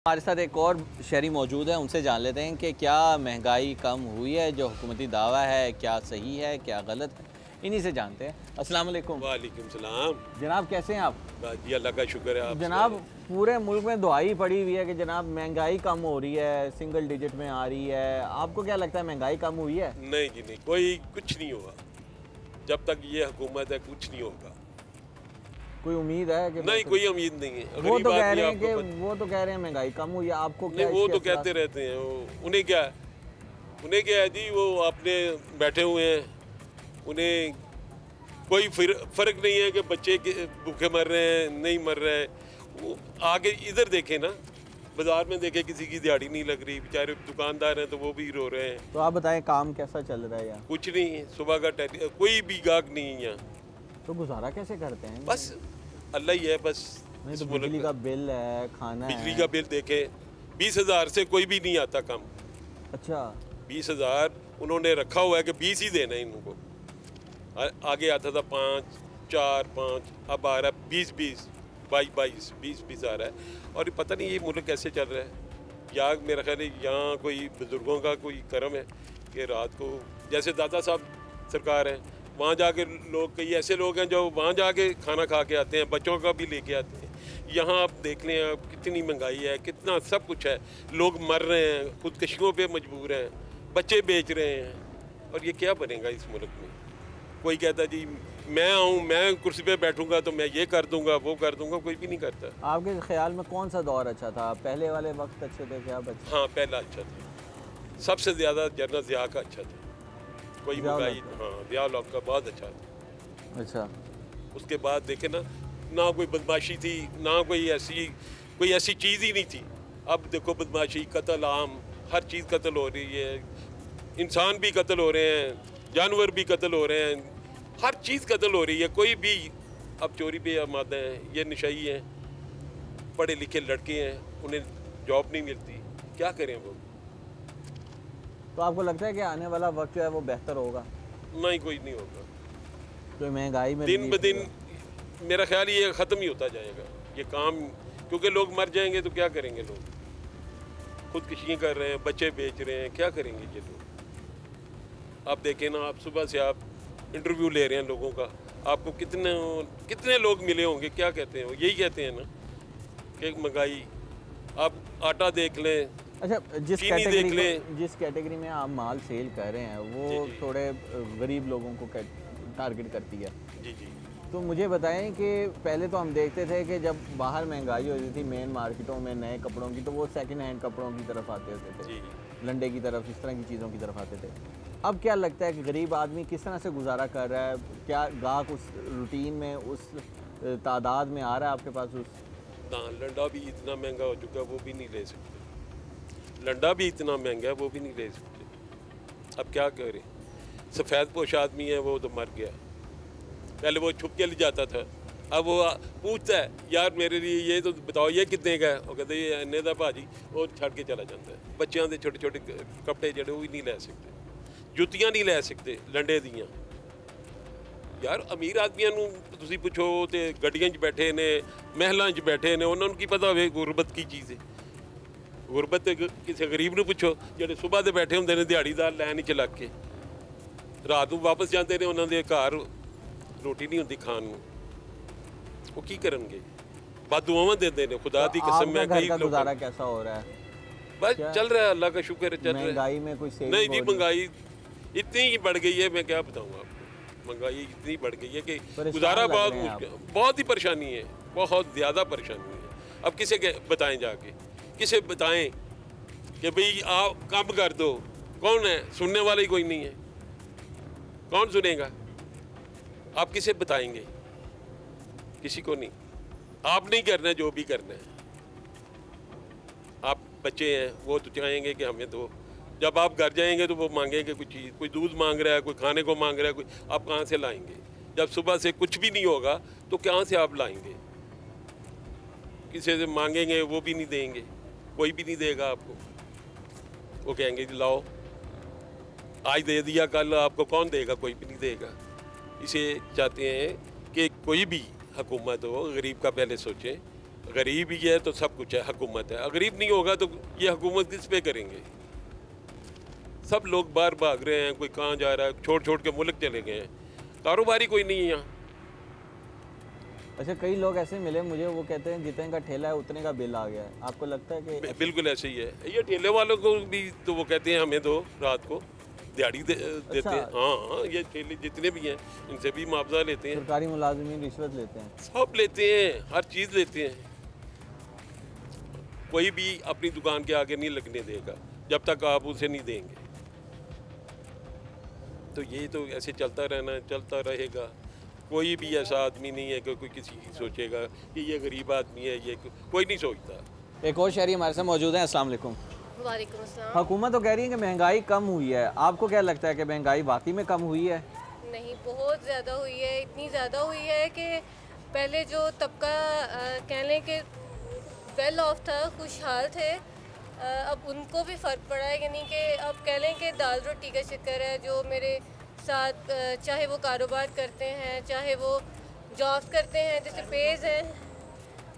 हमारे साथ एक और शहरी मौजूद है, उनसे जान लेते हैं कि क्या महंगाई कम हुई है, जो हुकूमती दावा है क्या सही है क्या गलत है। इन्हीं से जानते हैं। अस्सलाम वालेकुम। वालेकुम सलाम। जनाब कैसे हैं आप? जी अल्लाह का शुक्र है। आप जनाब पूरे मुल्क में दुआई पड़ी हुई है कि जनाब महंगाई कम हो रही है, सिंगल डिजिट में आ रही है। आपको क्या लगता है महंगाई कम हुई है? नहीं जी नहीं, कोई कुछ नहीं होगा जब तक ये हुकूमत है, कुछ नहीं होगा। कोई उम्मीद है कि नहीं, कोई उम्मीद नहीं है। वो तो कह रहे हैं कि वो तो कह रहे हैं महंगाई कम हुई है, आपको क्या? नहीं, वो तो कहते रहते हैं। उन्हें क्या है, उन्हें क्या है जी, वो अपने बैठे हुए हैं, उन्हें कोई फर्क नहीं है कि बच्चे भूखे मर रहे हैं नहीं मर रहे हैं। वो आगे इधर देखें ना, बाजार में देखें, किसी की दिहाड़ी नहीं लग रही, बेचारे दुकानदार हैं तो वो भी रो रहे हैं। तो आप बताएं काम कैसा चल रहा है यहाँ? कुछ नहीं, सुबह का कोई भी गाहक नहीं है यहाँ। तो गुजारा कैसे करते हैं? बस अल्लाह ही है। बस नहीं तो बिजली का बिल है, खाना है। बिजली का बिल देखें, 20,000 से कोई भी नहीं आता कम। अच्छा, 20,000 उन्होंने रखा हुआ है कि 20 ही देना है इनको। आगे आता था 5, 4, 5, अब आ रहा है 20, 20, 22, 20 आ रहा है। और पता नहीं ये मुल्क कैसे चल रहा है। या मेरा ख्याल है यहाँ कोई बुज़ुर्गों का कोई करम है कि रात को, जैसे दादा साहब सरकार है, वहाँ जाके लोग, कई ऐसे लोग हैं जो वहाँ जाके खाना खा के आते हैं, बच्चों का भी लेके आते हैं। यहाँ आप देख लें, आप कितनी महंगाई है, कितना सब कुछ है, लोग मर रहे हैं, खुदकशियों पे मजबूर हैं, बच्चे बेच रहे हैं। और ये क्या बनेगा इस मुल्क में? कोई कहता जी मैं आऊँ, मैं कुर्सी पे बैठूंगा तो मैं ये कर दूंगा वो कर दूंगा, कोई भी नहीं करता। आपके ख्याल में कौन सा दौर अच्छा था? पहले वाले वक्त अच्छे थे क्या? बच्चे हाँ, पहला अच्छा था, सबसे ज़्यादा जनरल ज़िया का अच्छा था। कोई महंगाई, हाँ, ज़िया का बहुत अच्छा था। अच्छा, उसके बाद देखे ना कोई बदमाशी थी, ना कोई ऐसी चीज़ ही नहीं थी। अब देखो बदमाशी, कत्ल आम, हर चीज़ कत्ल हो रही है, इंसान भी कत्ल हो रहे हैं, जानवर भी कत्ल हो रहे हैं, हर चीज़ कत्ल हो रही है। कोई भी अब चोरी पे आमादा है, ये नशाई हैं, पढ़े लिखे लड़के हैं, उन्हें जॉब नहीं मिलती, क्या करें वो? तो आपको लगता है कि आने वाला वक्त जो है वो बेहतर होगा? नहीं, कोई नहीं होगा। तो महंगाई में दिन ब दिन मेरा ख्याल ये ख़त्म ही होता जाएगा ये काम, क्योंकि लोग मर जाएंगे तो क्या करेंगे लोग? खुदकुशियाँ कर रहे हैं, बच्चे बेच रहे हैं, क्या करेंगे ये लोग? आप देखें ना, आप सुबह से आप इंटरव्यू ले रहे हैं लोगों का, आपको कितने लोग मिले होंगे, क्या कहते हैं वो? यही कहते हैं ना कि महंगाई। आप आटा देख लें, अच्छा, जिस जिस कैटेगरी में आप माल सेल कर रहे हैं वो जी। थोड़े गरीब लोगों को टारगेट करती है। जी जी। तो मुझे बताएं कि पहले तो हम देखते थे कि जब बाहर महंगाई होती थी मेन मार्केटों में नए कपड़ों की, तो वो सेकंड हैंड कपड़ों की तरफ आते होते थे, जी। लंडे की तरफ, इस तरह की चीज़ों की तरफ आते थे। अब क्या लगता है कि गरीब आदमी किस तरह से गुजारा कर रहा है? क्या गाहक उस रूटीन में, उस तादाद में आ रहा है आपके पास? उस ना, लंडा भी इतना महंगा हो चुका है, वो भी नहीं ले सकते। लंडा भी इतना महंगा है, वो भी नहीं ले सकते। अब क्या करें? सफ़ेद पोश आदमी है, वो तो मर गया। पहले वो छुप के ले जाता था, अब वो पूछता है यार मेरे लिए ये तो बताओ ये कितने का है, वो कहते हैं ये इन्ने दा भाजी, और छड़ के चला जाता है। बच्चों के छोटे छोटे कपड़े जड़े वो भी नहीं ले सकते, जुतियाँ नहीं ले सकते लंडे दियाँ। यार अमीर आदमियों ਨੂੰ ਤੁਸੀਂ ਪੁੱਛੋ ਤੇ ਗੱਡੀਆਂ 'ਚ ਬੈਠੇ ਨੇ, ਮਹਿਲਾਂ 'ਚ ਬੈਠੇ ਨੇ, ਉਹਨਾਂ ਨੂੰ ਕੀ ਪਤਾ ਹੋਵੇ ਗੁਰਬਤ ਕੀ ਚੀਜ਼ ਹੈ? ਗੁਰਬਤ ਕਿਸੇ ਗਰੀਬ ਨੂੰ ਪੁੱਛੋ, ਜਿਹੜੇ ਸਵੇਰ ਦੇ ਬੈਠੇ ਹੁੰਦੇ ਨੇ ਦਿਹਾੜੀਦਾਰ ਲਾਈਨ 'ਚ ਲੱਗ ਕੇ, ਰਾਤ ਨੂੰ ਵਾਪਸ ਜਾਂਦੇ ਨੇ, ਉਹਨਾਂ ਦੇ ਘਰ ਰੋਟੀ ਨਹੀਂ ਹੁੰਦੀ ਖਾਣ ਨੂੰ, ਉਹ ਕੀ ਕਰਨਗੇ? ਬਦਦੁਆਵਾਂ ਦਿੰਦੇ ਨੇ। खुदा ਦੀ कसम, मैं कई लोग गुजारा कैसा हो रहा है? बस चल रहा है, अल्लाह का शुक्र है, चल रहा है। महंगाई में कोई सेल नहीं जी, महंगाई इतनी ही बढ़ गई है, मैं क्या बताऊँ आपको। महंगाई इतनी बढ़ गई है कि गुजारा बहुत मुश्किल, बहुत ही परेशानी है, बहुत ज़्यादा परेशानी है। अब किसे बताएं जाके, किसे बताएं कि भाई आप कम कर दो? कौन है? सुनने वाला ही कोई नहीं है, कौन सुनेगा? आप किसे बताएंगे? किसी को नहीं। आप नहीं करना है जो भी करना है। आप बच्चे हैं, वो तो चाहेंगे कि हमें दो। जब आप घर जाएंगे तो वो मांगेंगे कुछ चीज़, कोई दूध मांग रहा है, कोई खाने को मांग रहा है, कोई, आप कहाँ से लाएंगे? जब सुबह से कुछ भी नहीं होगा तो कहाँ से आप लाएंगे? किसी से मांगेंगे वो भी नहीं देंगे, कोई भी नहीं देगा आपको। वो कहेंगे कि लाओ, आज दे दिया, कल आपको कौन देगा? कोई भी नहीं देगा। इसे चाहते हैं कि कोई भी हुकूमत हो, गरीब का पहले सोचें गरीब ही है तो सब कुछ है, हुकूमत है। गरीब नहीं होगा तो ये हुकूमत किस पे करेंगे? सब लोग बाहर भाग रहे हैं, कोई कहाँ जा रहा है, छोड़ छोड़ के मुल्क चले गए हैं, कारोबारी कोई नहीं है यहाँ। अच्छा, कई लोग ऐसे मिले मुझे, वो कहते हैं जितने का ठेला है उतने का बिल आ गया है। आपको लगता है कि बिल्कुल ऐसे ही है। ये ठेले वालों को भी तो वो कहते हैं हमें दो रात को दिहाड़ी देते हैं। हाँ हाँ, ये ठेले जितने भी हैं इनसे भी मुआवजा लेते हैं। सरकारी मुलाजिमीन रिश्वत लेते हैं? सब लेते हैं, हर चीज़ लेते हैं। कोई भी अपनी दुकान के आगे नहीं लगने देगा जब तक आप उसे नहीं देंगे। तो ये तो ऐसे चलता रहना है, चलता रहेगा। कोई भी ऐसा आदमी नहीं है कि कोई किसी की सोचेगा कि ये गरीब आदमी है, ये कोई नहीं सोचता। एक और शहरी हमारे साथ मौजूद हैं। अस्सलाम वालेकुम। वालेकुम अस्सलाम। हुकूमत तो कह रही है कि महंगाई कम हुई है, आपको क्या लगता है कि महंगाई वाकई में कम हुई है? नहीं, बहुत ज़्यादा हुई है। इतनी ज़्यादा हुई है कि पहले जो तबका कह लें कि वेल ऑफ था, खुशहाल थे, अब उनको भी फ़र्क पड़ा है। यानी कि अब कह लें कि दाल रोटी का चक्कर है। जो मेरे साथ चाहे वो कारोबार करते हैं, चाहे वो जॉब्स करते हैं, जैसे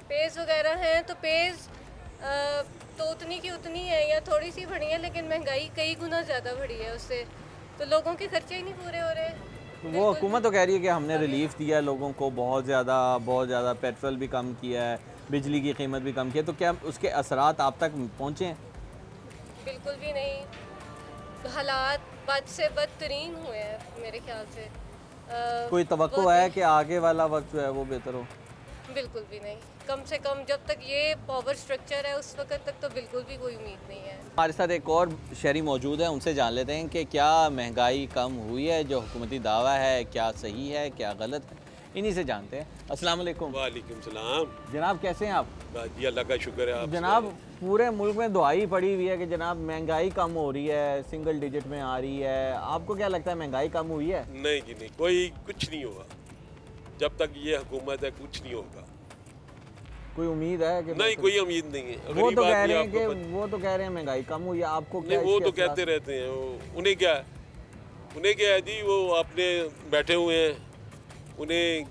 पेज़ वगैरह हैं, तो पेज़ तो उतनी की उतनी है या थोड़ी सी बढ़ी है, लेकिन महंगाई कई गुना ज़्यादा बढ़ी है उससे। तो लोगों के खर्चे ही नहीं पूरे हो रहे। वो हुकूमत तो कह रही है कि हमने रिलीफ दिया है लोगों को, बहुत ज़्यादा पेट्रोल भी कम किया है, बिजली की कीमत भी कम की है, तो क्या उसके असरात आप तक पहुँचे हैं? बिल्कुल भी नहीं। हालात बद से बदतरीन हुए हैं मेरे ख्याल से। कोई तवक्को है कि आगे वाला वक्त जो है वो बेहतर हो? बिल्कुल भी नहीं। कम से कम जब तक ये पावर स्ट्रक्चर है उस वक्त तक तो बिल्कुल भी कोई उम्मीद नहीं है। हमारे साथ एक और शहरी मौजूद है, उनसे जान लेते हैं कि क्या महंगाई कम हुई है, जो हुकूमती दावा है क्या सही है क्या गलत है, इन्हीं से जानते हैं। अस्सलाम वालेकुम। वालेकुम सलाम। जनाब कैसे हैं आप? जी अल्लाह का शुक्र है। आप जनाब पूरे मुल्क में दुआई पड़ी हुई है कि जनाब महंगाई कम हो रही है, सिंगल डिजिट में आ रही है। आपको क्या लगता है महंगाई कम हुई है? नहीं जी नहीं, कोई कुछ नहीं होगा जब तक ये हुकूमत है, कुछ नहीं होगा। कोई उम्मीद है कि नहीं, कोई उम्मीद नहीं है। वो तो कह रहे हैं महंगाई कम हुई है, आपको क्या? नहीं, वो तो कहते रहते हैं। उन्हें क्या है जी, वो अपने बैठे हुए हैं, उन्हें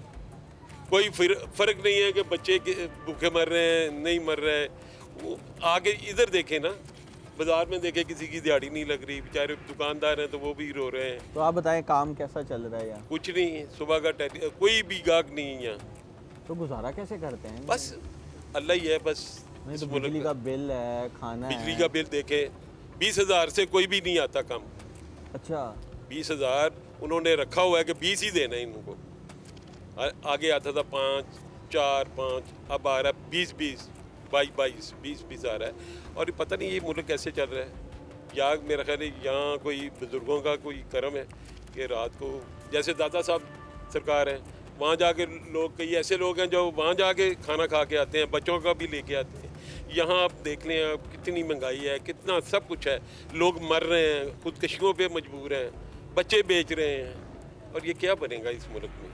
कोई फ़र्क नहीं है कि बच्चे भूखे मर रहे हैं नहीं मर रहे हैं। वो आगे इधर देखें ना, बाजार में देखें, किसी की दिहाड़ी नहीं लग रही, बेचारे दुकानदार हैं तो वो भी रो रहे हैं। तो आप बताएं काम कैसा चल रहा है यहाँ? कुछ नहीं, सुबह का कोई भी गाहक नहीं है यहाँ। तो गुजारा कैसे करते हैं? बस अल्लाह ही है। बस नहीं तो बिजली का बिल है, खाना है। बिजली का बिल देखें, 20,000 से कोई भी नहीं आता कम। अच्छा, 20,000 उन्होंने रखा हुआ है कि 20 ही देना है इनको। आगे आता था 5, 4, 5, अब आ रहा है 20, 20 आ रहा है। और पता नहीं ये मुल्क कैसे चल रहा है। या मेरा ख्याल है यहाँ कोई बुज़ुर्गों का कोई करम है कि रात को, जैसे दादा साहब सरकार हैं, वहाँ जाके लोग, कई ऐसे लोग हैं जो वहाँ जाके खाना खा के आते हैं, बच्चों का भी लेके आते हैं। यहाँ आप देख लें, आप कितनी महंगाई है, कितना सब कुछ है, लोग मर रहे हैं, खुदकशियों पे मजबूर हैं, बच्चे बेच रहे हैं। और ये क्या बनेगा इस मुल्क में?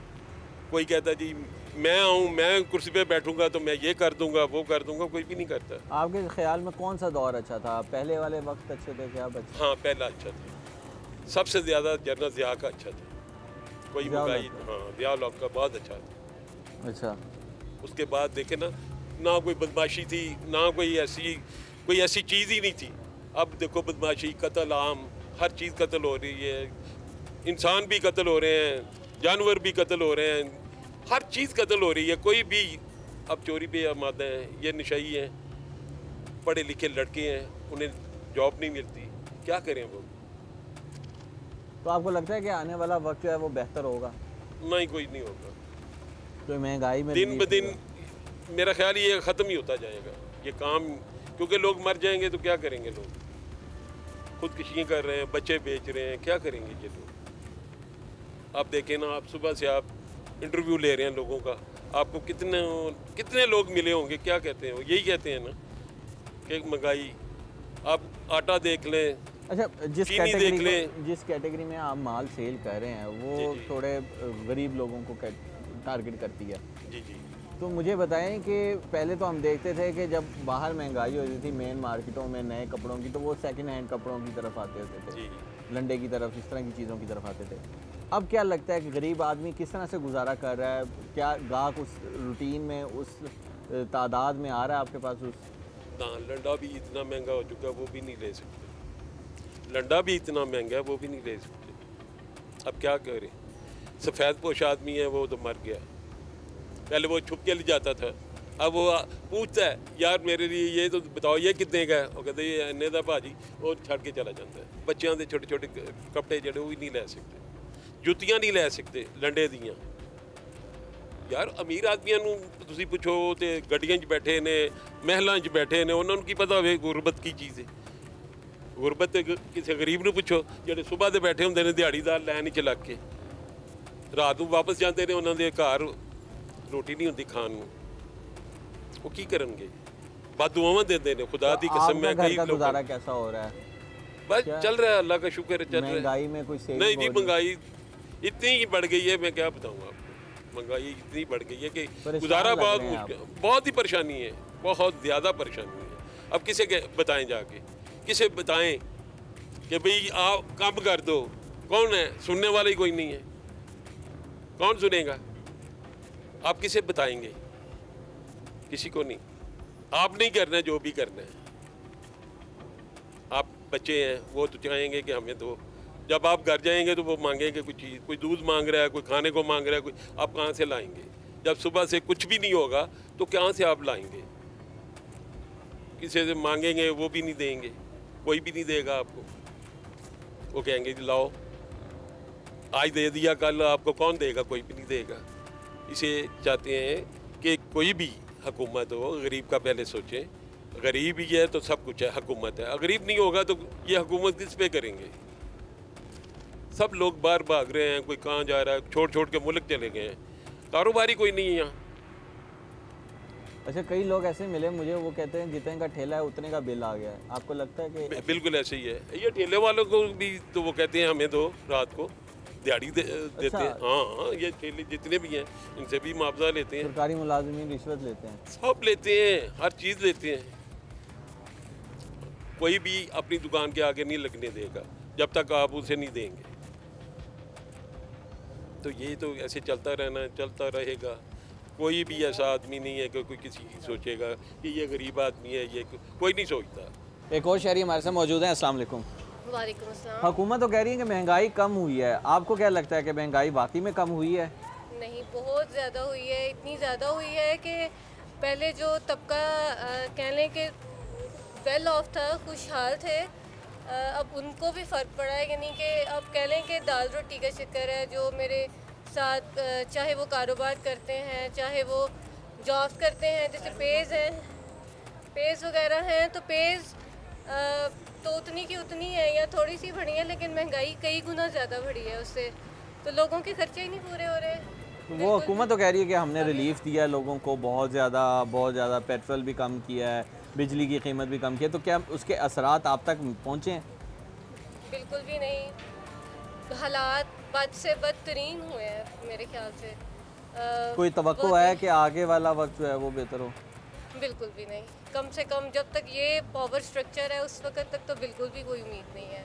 कोई कहता जी मैं आऊँ, मैं कुर्सी पे बैठूंगा तो मैं ये कर दूंगा वो कर दूंगा, कोई भी नहीं करता। आपके ख्याल में कौन सा दौर अच्छा था? पहले वाले वक्त अच्छे थे क्या? हाँ, पहला अच्छा था, सबसे ज़्यादा जनरल ज़िया का अच्छा था। कोई महंगाई, हाँ, ज़िया का बहुत अच्छा था। अच्छा, उसके बाद देखे ना कोई बदमाशी थी, ना कोई ऐसी चीज़ ही नहीं थी। अब देखो बदमाशी, कत्ल आम, हर चीज़ कत्ल हो रही है, इंसान भी कत्ल हो रहे हैं, जानवर भी कत्ल हो रहे हैं, हर चीज़ कत्ल हो रही है। कोई भी अब चोरी पे आमादा है, ये नशाई हैं, पढ़े लिखे लड़के हैं, उन्हें जॉब नहीं मिलती, क्या करें वो? तो आपको लगता है कि आने वाला वक्त जो है वो बेहतर होगा? नहीं, कोई नहीं होगा। तो महंगाई में दिन ब दिन मेरा ख्याल ये ख़त्म ही होता जाएगा ये काम, क्योंकि लोग मर जाएंगे तो क्या करेंगे लोग? खुदकुशियाँ कर रहे हैं, बच्चे बेच रहे हैं, क्या करेंगे ये लोग? आप देखें ना, आप सुबह से आप इंटरव्यू ले रहे हैं लोगों का, आपको कितने लोग मिले होंगे, क्या कहते हैं वो? यही कहते हैं ना कि महंगाई। आप आटा देख लें, अच्छा, जिस कैटेगरी में आप माल सेल कर रहे हैं वो जी। थोड़े गरीब लोगों को टारगेट करती है। जी जी। तो मुझे बताएं कि पहले तो हम देखते थे कि जब बाहर महंगाई होती थी मेन मार्केटों में नए कपड़ों की, तो वो सेकंड हैंड कपड़ों की तरफ आते होते थे, जी। लंडे की तरफ, इस तरह की चीज़ों की तरफ आते थे। अब क्या लगता है कि गरीब आदमी किस तरह से गुजारा कर रहा है? क्या गाहक उस रूटीन में, उस तादाद में आ रहा है आपके पास उस ना लंडा भी इतना महंगा हो चुका है वो भी नहीं ले सकते। लंडा भी इतना महंगा है वो भी नहीं ले सकते। अब क्या करें? सफ़ेद पोश आदमी है वो तो मर गया। पहले वो छुप के ले जाता था, अब वो पूछता है यार मेरे लिए ये तो बताओ ये कितने का है, वो कहते ये इन्ने दा भाजी, और छड़ के चला जाता है। बच्चों के छोटे छोटे कपड़े जड़े वो भी नहीं ले सकते, जुत्तियाँ नहीं ले सकते लंडे दियाँ। यार अमीर आदमियों ਨੂੰ ਤੁਸੀਂ ਪੁੱਛੋ ਤੇ ਗੱਡੀਆਂ 'ਚ ਬੈਠੇ ਨੇ, ਮਹਿਲਾਂ 'ਚ ਬੈਠੇ ਨੇ, ਉਹਨਾਂ ਨੂੰ ਕੀ ਪਤਾ ਹੋਵੇ ਗੁਰਬਤ ਕੀ ਚੀਜ਼ ਹੈ। ਗੁਰਬਤ ਕਿਸੇ ਗਰੀਬ ਨੂੰ ਪੁੱਛੋ ਜਿਹੜੇ ਸਵੇਰ ਦੇ ਬੈਠੇ ਹੁੰਦੇ ਨੇ ਦਿਹਾੜੀਦਾਰ ਲਾਈਨ 'ਚ ਲੱਗ ਕੇ, ਰਾਤ ਨੂੰ ਵਾਪਸ ਜਾਂਦੇ ਨੇ, ਉਹਨਾਂ ਦੇ ਘਰ ਰੋਟੀ ਨਹੀਂ ਹੁੰਦੀ ਖਾਣ ਨੂੰ, ਉਹ ਕੀ ਕਰਨਗੇ? बददुआवां देते हैं। खुदा की कसम मैं कई लोग गुजारा कैसा हो रहा है? बस चल रहा है, अल्लाह का शुक्र है, चल रहा है। महंगाई में कुछ सेव नहीं जी, महंगाई इतनी ही बढ़ गई है, मैं क्या बताऊँ आपको। महंगाई इतनी बढ़ गई है कि गुजारा बहुत मुश्किल, बहुत ही परेशानी है, बहुत ज़्यादा परेशानी है। अब किसे बताएं जाके, किसे बताएं कि भाई आप कम कर दो? कौन है? सुनने वाला ही कोई नहीं है, कौन सुनेगा? आप किसे बताएंगे? किसी को नहीं। आप नहीं करना है जो भी करना है। आप बच्चे हैं, वो तो चाहेंगे कि हमें दो। जब आप घर जाएंगे तो वो मांगेंगे कुछ चीज़, कोई दूध मांग रहा है, कोई खाने को मांग रहा है, कोई, आप कहाँ से लाएंगे? जब सुबह से कुछ भी नहीं होगा तो कहाँ से आप लाएंगे? किसी से मांगेंगे वो भी नहीं देंगे, कोई भी नहीं देगा आपको। वो कहेंगे कि लाओ, आज दे दिया, कल आपको कौन देगा? कोई भी नहीं देगा। इसे चाहते हैं कि कोई भी हुकूमत हो, गरीब का पहले सोचें। गरीब ही है तो सब कुछ है, हुकूमत है। गरीब नहीं होगा तो ये हुकूमत किस पे करेंगे? सब लोग बाहर भाग रहे हैं, कोई कहाँ जा रहा है, छोड़ छोड़ के मुल्क चले गए हैं, कारोबारी कोई नहीं है यहाँ। अच्छा, कई लोग ऐसे मिले मुझे, वो कहते हैं जितने का ठेला है उतने का बिल आ गया है। आपको लगता है कि बिल्कुल ऐसे ही है। ये ठेले वालों को भी तो वो कहते हैं हमें दो, रात को दिहाड़ी देते हैं। हाँ, ये ठेले जितने भी हैं इनसे भी मुआवजा लेते हैं। सरकारी मुलाजिमीन रिश्वत लेते हैं, सब लेते हैं, हर चीज़ लेते हैं। कोई भी अपनी दुकान के आगे नहीं लगने देगा जब तक आप उसे नहीं देंगे। तो ये तो ऐसे चलता रहना, चलता रहेगा। कोई भी ऐसा आदमी नहीं है कि कोई किसी की सोचेगा कि ये गरीब आदमी है, ये कोई नहीं सोचता। एक और शहरी हमारे साथ मौजूद हैं। अस्सलाम वालेकुम। वालेकुम अस्सलाम। हुकूमत तो कह रही है कि महंगाई कम हुई है, आपको क्या लगता है कि महंगाई वाकई में कम हुई है? नहीं, बहुत ज़्यादा हुई है। इतनी ज़्यादा हुई है कि पहले जो तबका कह लें कि वेल ऑफ था, खुशहाल थे, अब उनको भी फ़र्क पड़ा है। यानी कि अब कह लें कि दाल रोटी का चक्कर है। जो मेरे साथ चाहे वो कारोबार करते हैं, चाहे वो जॉब्स करते हैं, जैसे पेज़ हैं, पेज़ वगैरह हैं, तो पेज़ तो उतनी की उतनी है या थोड़ी सी बढ़ी है, लेकिन महंगाई कई गुना ज़्यादा बढ़ी है उससे, तो लोगों के खर्चे ही नहीं पूरे हो रहे। वो हुकूमत तो कह रही है कि हमने रिलीफ दिया है लोगों को, बहुत ज़्यादा पेट्रोल भी कम किया है, बिजली की कीमत भी कम की है, तो क्या उसके असरात आप तक पहुँचे हैं? बिल्कुल भी नहीं। हालात बद से बदतरीन हुए हैं मेरे ख्याल से। कोई तवक्को है कि आगे वाला वक्त जो है वो बेहतर हो? बिल्कुल भी नहीं। कम से कम जब तक ये पावर स्ट्रक्चर है उस वक्त तक तो बिल्कुल भी कोई उम्मीद नहीं है।